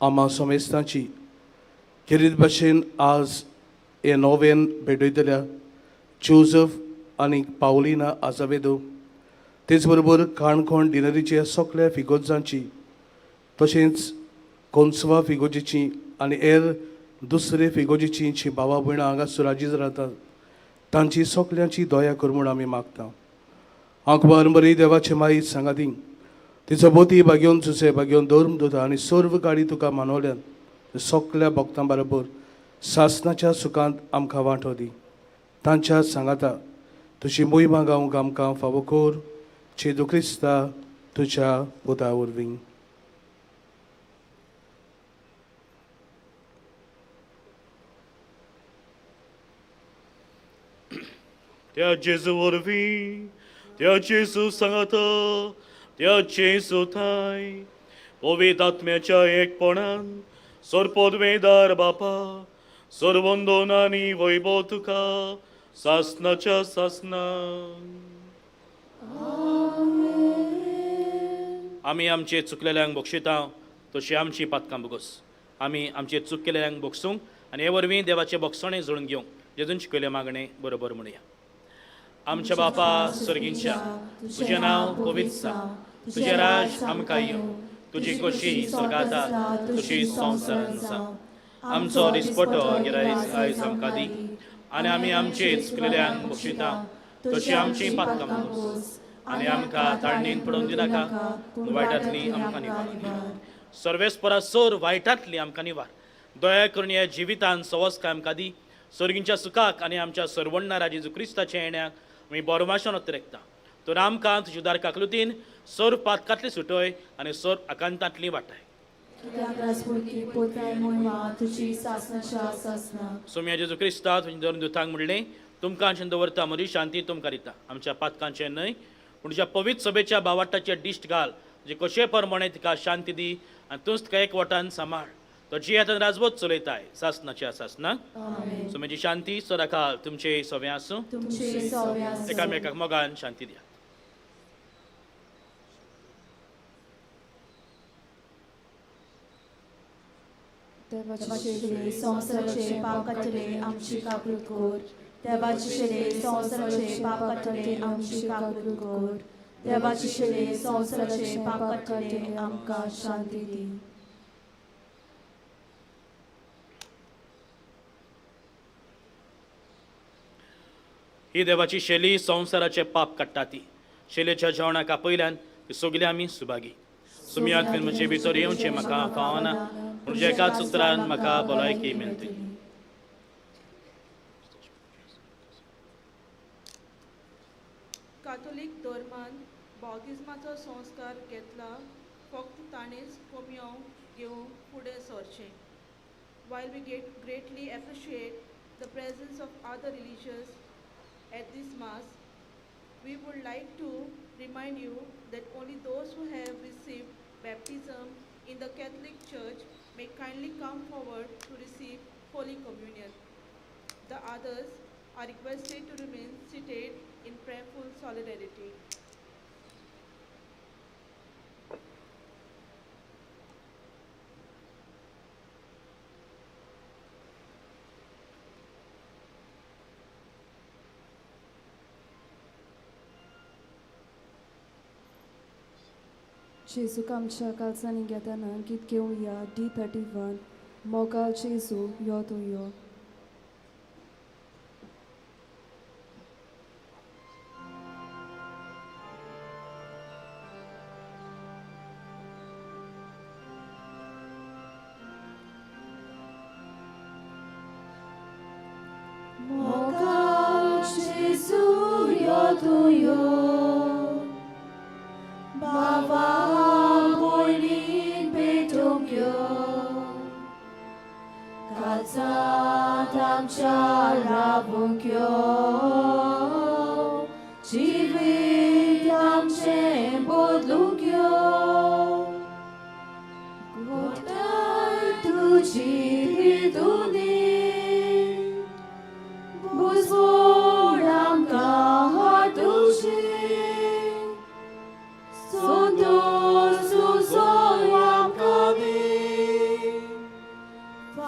आमा समेस्तांची खेरीत भाशेन आज हे नोवेन भेटयतल्या जोझफ आनी पावलिना आझावेदो, तेच बरोबर काणकोण डिनरीच्या सगळ्या फिगोजांची, तशेंच कोन्सवा फिगोजीची आनी हेर दुसरे फिगोजीची भावां भयणां हांगासर राजीत रावतात, तांची सगळ्यांची दया कर म्हूण आमी मागता. आंकबार बरी देवाचे माई सांगाती, तिचो बोती भाग्योन सुसे भाग्योन धर्म दोता आनी सर्व गाडी तुका मानवल्यान सगळ्या भक्तां बरोबर सासणाच्या सुखांत आमकां वांटो दी. तांच्या सांगाता तुजी मोहिमा गावंक आमकां फावो कर. जेजू क्रिस्ता तुज्या पुता वरवीं. त्या जेजू वरवीं, त्या जेजू सांगाता, त्या जेजू थाय, पवित्र आत्म्याच्या एकपणान सरपदवेदार बापा, सर्वंदोन आनी वैभव तुका सासणाच्या सासणान. आमी आमचे चुकलेल्यांक बक्षिता तशी आमची पातकां बोगस. आमी आमचे चूक केलेल्यांक बोगसूंक आनी हे वरवीं देवाचे बोगसणे जोडून घेवंक जेजून शिकयले मागणे बरोबर म्हणुया. आमच्या बापा सर्गींच्या, तुजें नांव पवित्र जावं, तुजें राज आमकां येवं, तुजी कशी स्वर्गांत आसा तशी संवसारांत जावं. आमचो दिसपटो गिरायज आयज आमकां दी आनी आमी आमचे चुकलेल्यांक बक्षिता तशी आमची पातकां बोगस. आनी आमकां ताळणीन पडोवन दिनाका, वायटांतली आमकां निवार. सर्वेस्परा सोर वायटांतली आमकां निवार. दया करून ह्या जिवितांत सवस्काय आमकां दी. सर्गींच्या सुखाक आनी आमच्या सर्वण्णारा जेजू क्रिस्ताच्या येण्याक आमी बोरमाशान उतरेकता. तर आमकां तुज्या उदारकाक लुतीन सोर पातकांतली सुटय आनी सोर आकांतांतली वाटाय. कित्याक राजपुरकी पोताय मोहिमा तुजी सासणाच्या सासणा. सोम्या जेजू क्रिस्ता तुजें धरून दुतांक म्हणलें, तुमकां दवरता म्हजी शांती तुमकां दिता. आमच्या पातकांचें न्हय पूण तुज्या पवित्र सभेच्या बावाटाचे दिश्ट घाल, जे कशे प्रमाणे तिका शांती दी आनी तूंच तिका एकवटान सांबाळ. तो जी आतां राजवत चलयताय सासणाच्या सासणाक. सो म्हजी शांती सदांकाळ तुमचे सवे आसूं. तुमचे सवे आसूं. एकामेकाक मोगान शांती दिया. देवाचे शेडे संवसाराचे पाप कातले आमची काकूट कोर. देवाचे शेडे संवसाराचे पाप कातले आमची काकूट कोर. देवाचे शेडे संवसाराचे पाप कातले आमकां शांती दी. ही देवाची शेली संवसाराचे पाप काडटा ती. शेलेच्या जेवणाक पयल्यान ती सगली आमी सुभागी. सुमयाक म्हजे भितर येवचें म्हाका फावना, पूण जे एकाच उतरान म्हाका भलायकी मेळटली. कातोलीक धर्मान बौद्धिजमाचो संस्कार घेतला फक्त ताणेंच कोमयो घेवन फुडें सरचें. While we greatly appreciate the presence of other religions at this Mass, we would like to remind you that only those who have received baptism in the Catholic Church may kindly come forward to receive Holy Communion. The others are requested to remain seated in prayerful solidarity. जेजूक आमच्या कालसांनी घेताना गीत घेवया D31 मोगाल जेजू यो तूं यो. मोगाल जेजू यो तूं यो. Baba boynin betokyo Kalsat amcha rabunkyo Jivit amche bodlukyo Gotai tuji biduni Buzvor amka hatushi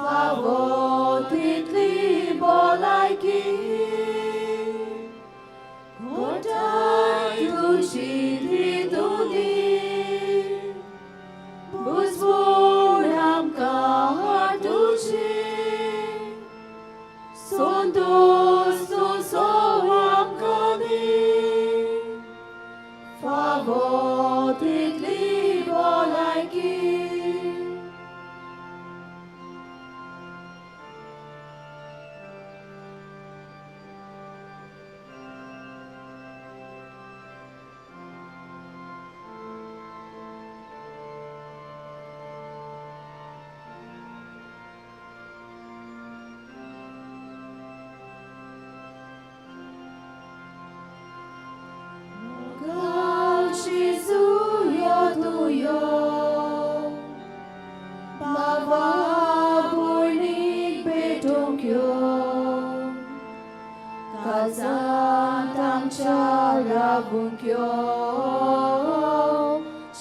Favor titli bolaiki तितली भलायकी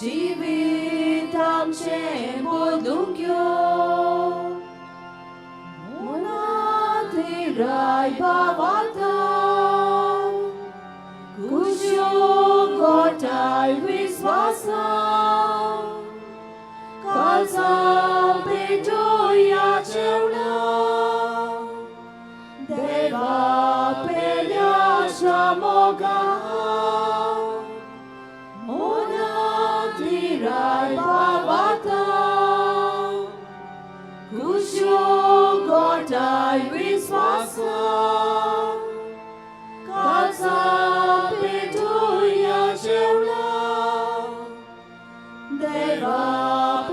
Jivit amche bodungyo Monatirai bhavata Kusyo gotai visvasa Kalsa pejoya chevna Deva pelya shamoga Monatirai bhavata Kusyo gotai visvasa Kalsa pejoya chevna Deva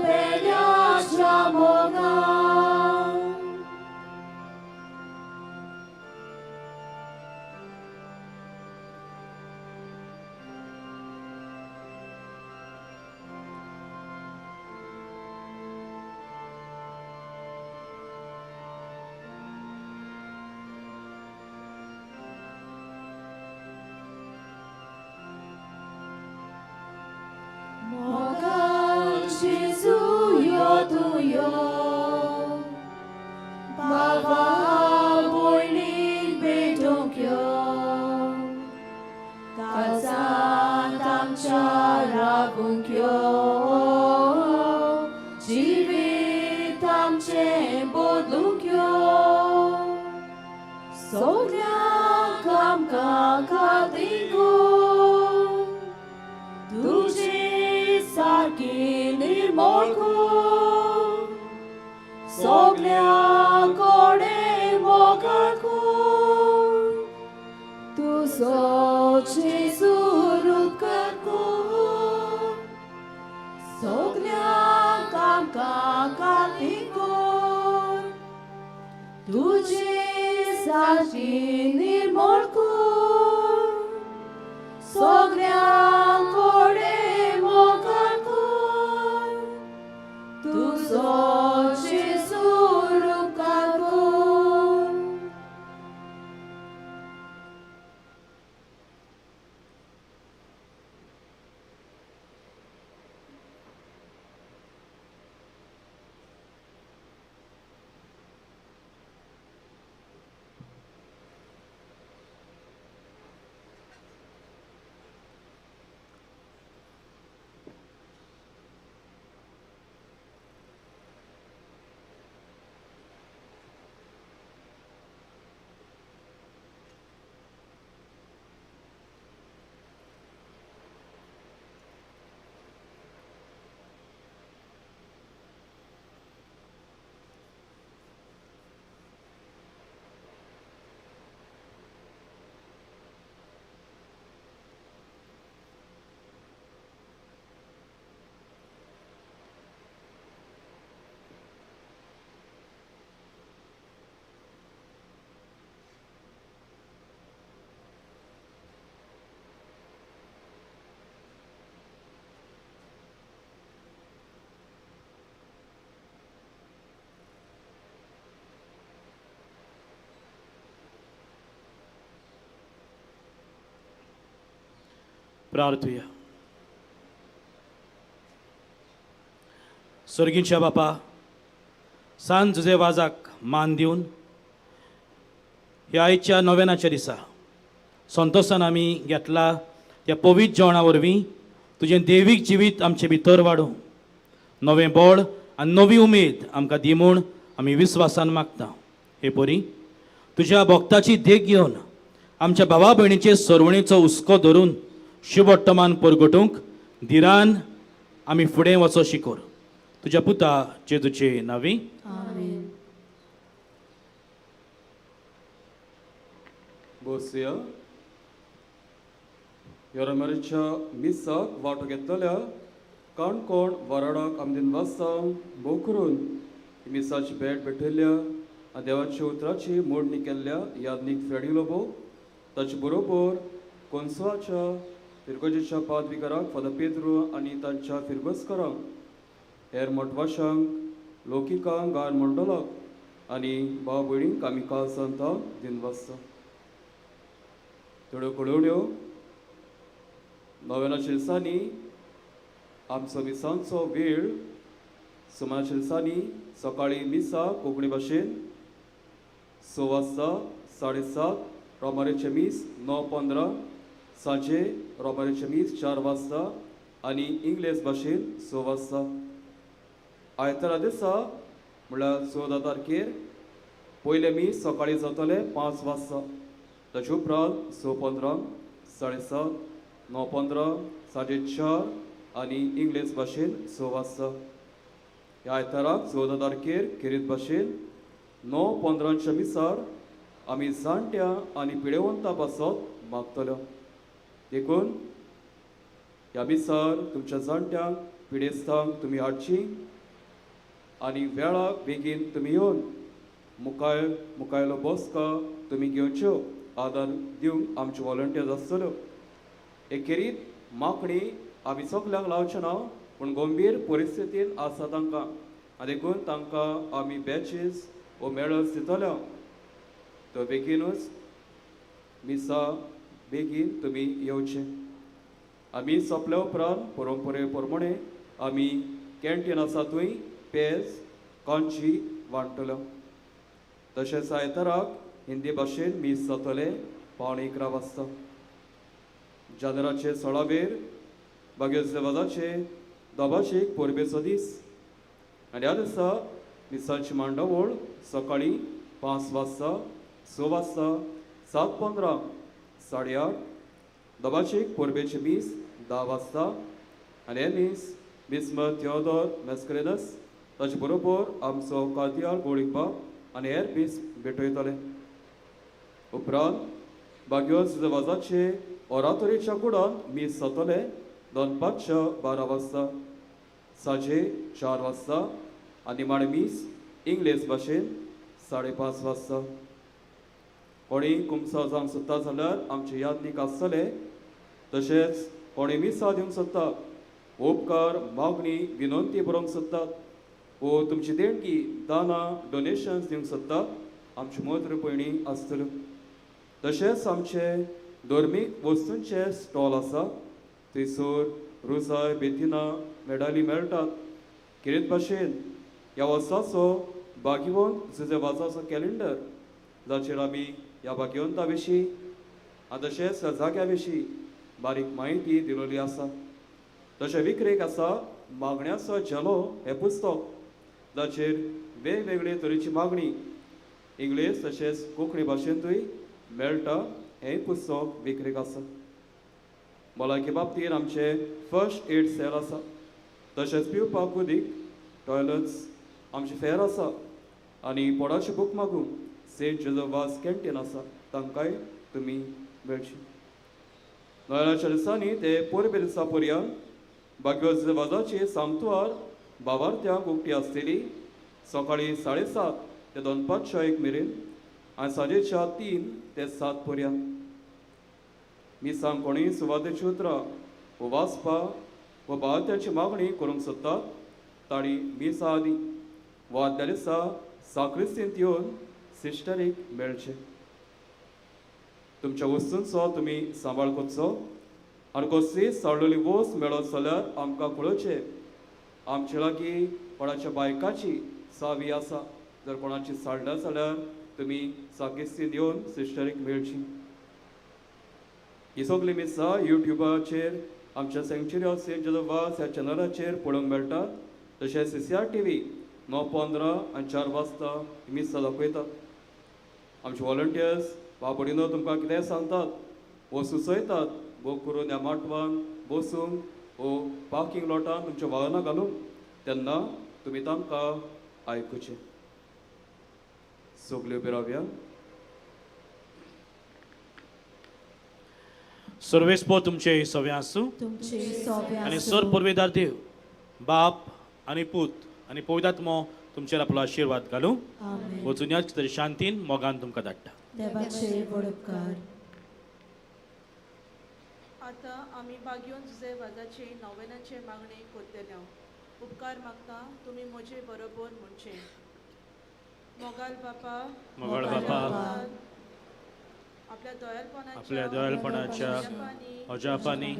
pelya shamoga Moga Jesu yo tuyo Baba boynin betokyo Kalsan tamcha rabunkyo Jivit tamche bodlunkyo Sognya kamka kadingo Tuji sarki nirmolko Soglia kode mogarko Tu sochi surutkarko Soglia kamka kalinko Tuji sarki nirmolko Soglia kode mogarko Tu sochi surutkarko प्रार्थूया. स्वर्गीच्या बापा, सांज तुझे वाजाक मान दिवन ह्या आयच्या नव्यानाच्या दिसा संतोषान आमी घेतला त्या पवित्र जेवणा वरवीं तुजें देवीक जिवीत आमचे भितर वाडूं, नवें बळ आनी नवी उमेद आमकां दी म्हूण आमी विस्वासान मागता. हे परी तुज्या भक्ताची देख घेवन आमच्या भावा भयणीचे सरवणीचो हुस्को धरून शुभ वर्तमान परगटूंक धिरान आमी फुडें वचो शिकोर तुज्या पुता जेजूचे नांवी आमेन. बसया योरमारीच्या मिसाक वांटो घेतलेल्या काणकोण वराडाक आमदीन वासांक भोव करून ही मिसाची भेट भेटयल्या आनी देवाच्या उतराची मोडणी केल्ल्या यादनीक फ्रेडी लोबो ताचे बरोबर कोन्सुलाच्या फिरगोजेच्या पादविकाराक फादर पेद्रू आनी तांच्या फिरगोजकारांक हेर मोठवाशांक लोकिकांक गान मंडळाक आनी भाव भयणींक आमी काल सांतां दिन वाजता थोड्यो कळवण्यो नव्यानाच्या दिसांनी आमचो मिसांचो वेळ सुमाराच्या दिसांनी सकाळीं मिसा कोंकणी भाशेन 6 वाजता 7:30 रोमारेचे मीस 9:15 सांजे रोमारेचे मीस 4 वाजता आनी इंग्लीश भाशेन 6 वाजता आयतारा दिसा म्हळ्यार 14 तारखेर पयले मीस सकाळीं जातले 5 वाजता ताचे उपरांत 6:15 7:30 9:15 4:30 आनी इंग्लीश भाशेन 6 वाजता ह्या आयताराक 14 तारखेर खेरीत भाशेन 9:15च्या मिसार आमी जाणट्या आनी पिडेवंतां पासत मागतल्यो देखून ह्या मिसार तुमच्या जाणट्यांक पिडेस्तांक तुमी हाडची आनी वेळाक बेगीन तुमी येवन मुखायलो बसका तुमी घेवच्यो आदार दिवंक आमचे वॉलंटियर्स आसतल्यो एकेरीत मागणी आमी सगल्यांक लावचे ना पूण गंभीर परिस्थितीन आसा तांकां आनी देखून तांकां आमी बॅचीस वो मेडल्स दितले तो बेगीनूच मिसा बेगीन तुमी येवचे आमी सोंपल्या उपरांत परंपरे प्रमाणे आमी कॅन्टीन आसा थंय पेज कांची वांटतलो तशेंच आयताराक हिंदी भाशेन मीस जातले 11:15 वाजता जानेराचे 16वेर बागेज देवाचे दोबाशीक पोरबेचो दीस आनी ह्या दिसा मिसाची मांडावळ सकाळीं 5 वाजता 6 वाजता 7:15 8:30 दोबाशीक पोरबेचे मीस 10 वाजता आनी हे मिसमत थियोदोर मेस्करेदस ताचे बरोबर आमचो कार्दियाल गोळीबाब आनी हेर मीस भेटयतले उपरांत बागयोज देवाचे ओरातोरीच्या कुडान मीस जातले 2:12 वाजता सांजे 4 वाजता आनी माण मीस इंग्लीश भाशेन 5:30 वाजता कोणी कुमसा जावंक सोदता जाल्यार आमचे यादनीक आसतले तशेंच कोणी मिसा दिवंक सोदता उपकार मागणी विनंती बरोवंक सोदतात वो तुमची देणगी दानां डोनेशन्स दिवंक सोदतात आमची मोत्र पयणी आसतल्यो तशेंच आमचे धर्मीक वस्तूंचे स्टॉल आसा थंयसर रुसाय बेतिना मेडाली मेळटात कितें भाशेन ह्या वर्साचो भाग्यवंत जुजेबाजाचो कॅलेंडर जाचेर आमी ह्या भाग्यवंता विशीं आनी तशेंच ह्या जाग्या विशीं बारीक म्हायती दिलोली आसा तशें विक्रेक आसा मागण्याचो जलो हें पुस्तक जाचेर वेगवेगळे तरेची मागणी इंग्लीश तशेंच कोंकणी भाशेंतूय मेळटा हें पुस्तक विक्रेक आसा भलायकी बाबतींत आमचे फर्स्ट एड सेल आसा तशेंच पिवपाक उदीक टॉयलेट्स आमचे फेर आसा आनी पोडाचे बूक मागूंक सेंट जोझफास कॅन्टीन आसा तांकांय तुमी मेळची नोव्हेंबराच्या दिसांनी ते पोरबे दिसा पर्यंत भाग्योजवाजाची सांतवार भावार्थ्यांक उक्ती आसतली सकाळीं 7:30 ते 2:05 मेरेन आनी सांजेच्या 3 ते 7 पर्यंत मिसांक कोणूय सुवातेची उतरां वो वाचपाक व भावार्थ्याची मागणी करूंक सोदतात ताणी मिसा आदीं वा आदल्या दिसा साक्रिस्तींत येवन सिस्टरीक मेळचें तुमच्या वस्तूंचो तुमी सांबाळ करचो आनी कसलीय साडलेली वस्त मेळत जाल्यार आमकां कळोवचें आमचे लागीं कोणाच्या बायकाची चावी आसा जर कोणाची साडल्या जाल्यार तुमी साक्रिस्तींत येवन सिस्टरीक मेळची ही सगळी मिसां युट्यूबाचेर आमच्या सँक्च्युरी ऑफ सेंट जोझफास ह्या चॅनलाचेर पळोवंक मेळटा तशेंच CCR TV 9:15 आनी 4 वाजता ही मिसां दाखयतात आमचे वॉलंटियर्स बाबडीनो तुमकां कितें सांगतात वो सुचयतात भोव करून ह्या माटवान बसूंक वो पार्किंग लॉटान तुमच्या वाहनां घालून तेन्ना तुमी तांकां आयकुचें. सगल्यो उबे रावया. सर्वेस्पो तुमचे सवे आसूं तुमचे सोबे आनी सर परवेदार देव बाप आनी पूत आनी पवित्रात्मो तुमचेर आपलो आशीर्वाद घालूं. आमेन. वचून या तरी शांतीन मोगान तुमकां धाडटा. देवाचे वडपकार. आतां आमी बागयोन तुजे वाजाचे नोवेनाचे मागणे करतल्यो. उपकार मागता तुमी म्हजे बरोबर म्हणचे. मोगाल बापा मोगाळ बापा आपल्या दयाळपणाच्या अजापांनी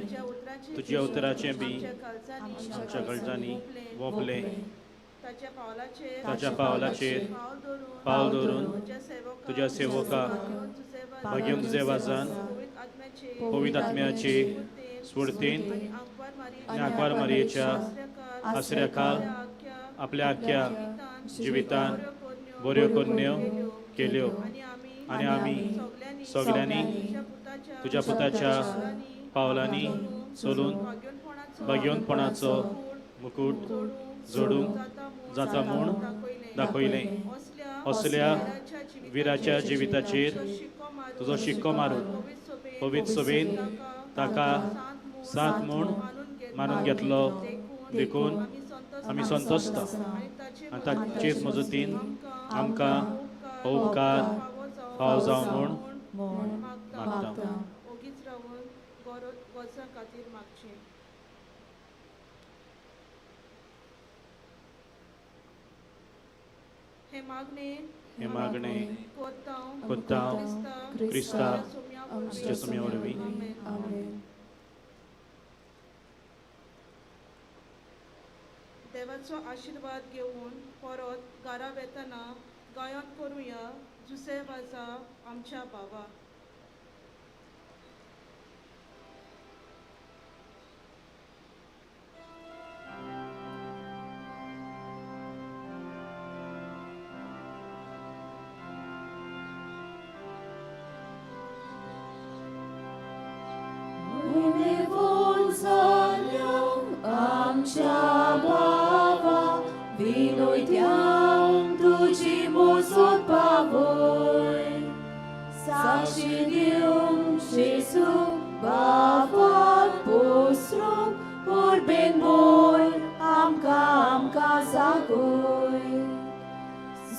तुज्या उतराचें बी आमच्या गळजांनी वोपले ताच्या पावलाचेर पावल दवरून तुज्या सेवकाक भाग्योन तुजे वाजान पवित्र आत्म्याचे स्फूर्तीन आनी आंकवार मारयेच्या आसऱ्या काल आपल्या आख्या जिवितान बऱ्यो कन्यो केल्यो आनी आमी सगल्यांनी तुज्या पुताच्या पावलांनी चलून भाग्योनपणाचो मुकूट जोडूंक जाता म्हूण दाखयलें. असल्या विराच्या जिविताचेर तुजो शिक्को मारून पवित्र सभेन ताका साथ म्हूण मानून घेतलो देखून आमी संतोश्ट आनी ताचेच मजतीन आमकां हो उपकार फाव जावं म्हूण मागता. ओगीच रावून गोचा खातीर मागचें. हे मागणे कोत्तांव क्रिस्ता आमचे सुम्या वरवीं. आमेन. देवाचो आशीर्वाद घेवन परत घरा वेतना गायन करुया जुसे वाजा आमच्या बाबा. आमच्या बाबा विनोद्यां तुजी मोजोत पावय. साक्षी दिवं जेसू बाबाक पोसरूंक उर्बेन बोय आमकां जागोय.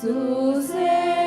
सुसे